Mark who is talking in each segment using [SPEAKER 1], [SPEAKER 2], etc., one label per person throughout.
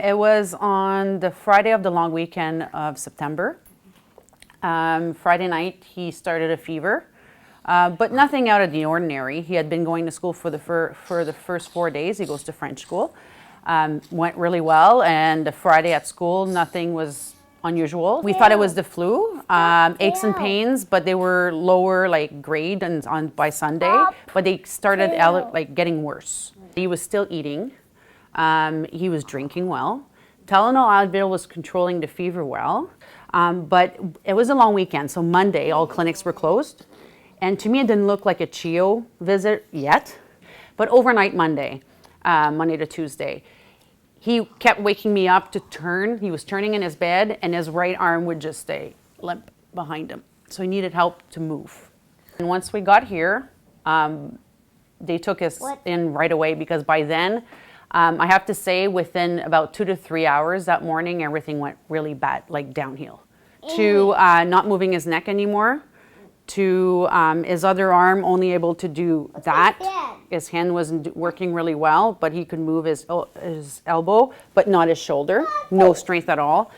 [SPEAKER 1] It was on the Friday of the long weekend of September. Friday night, he started a fever, but nothing out of the ordinary. He had been going to school for the first 4 days. He goes to French school. Went really well, and the Friday at school, nothing was unusual. We thought it was the flu, aches and pains, but they were lower like grade by Sunday, but they started like getting worse. He was still eating. He was drinking well. Tylenol Advil was controlling the fever well, but it was a long weekend. So Monday, all clinics were closed. And to me, it didn't look like a CHEO visit yet, but overnight Monday to Tuesday, he kept waking me up to turn. He was turning in his bed and his right arm would just stay limp behind him. So he needed help to move. And once we got here, they took us in right away because by then, I have to say within about 2 to 3 hours that morning, everything went really bad, like downhill. To not moving his neck anymore, to his other arm only able to do that. His hand wasn't working really well, but he could move his elbow, but not his shoulder. No strength at all.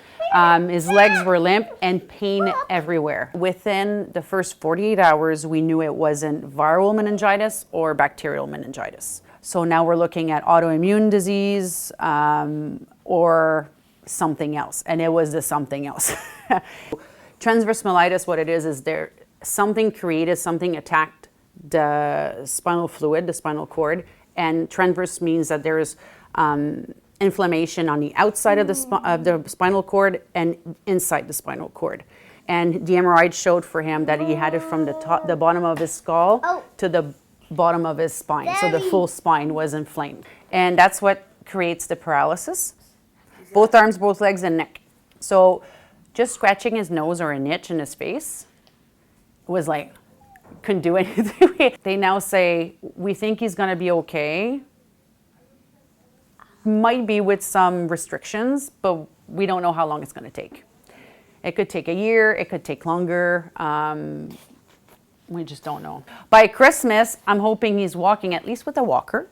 [SPEAKER 1] His legs were limp and pain everywhere. Within the first 48 hours, we knew it wasn't viral meningitis or bacterial meningitis. So now we're looking at autoimmune disease or something else. And it was the something else. Transverse myelitis, what it is there something attacked the spinal fluid, the spinal cord. And transverse means that there is inflammation on the outside of the spinal cord and inside the spinal cord. And the MRI showed for him that he had it from the bottom of his skull to the bottom of his spine. So the full spine was inflamed. And that's what creates the paralysis. Both arms, both legs, and neck. So just scratching his nose or an itch in his face was like, couldn't do anything. They now say, we think he's going to be okay. Might be with some restrictions, but we don't know how long it's going to take. It could take a year, it could take longer. We just don't know. By Christmas, I'm hoping he's walking at least with a walker.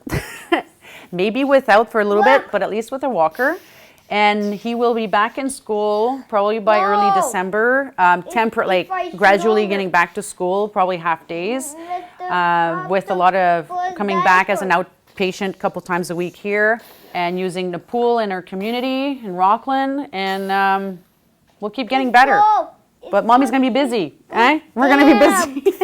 [SPEAKER 1] Maybe without for a little bit, but at least with a walker. And he will be back in school probably by early December. Gradually getting back to school, probably half days, with a lot of coming back as an outpatient a couple times a week here and using the pool in our community in Rockland. And we'll keep getting better. But mommy's going to be busy. Eh? We're going to be busy.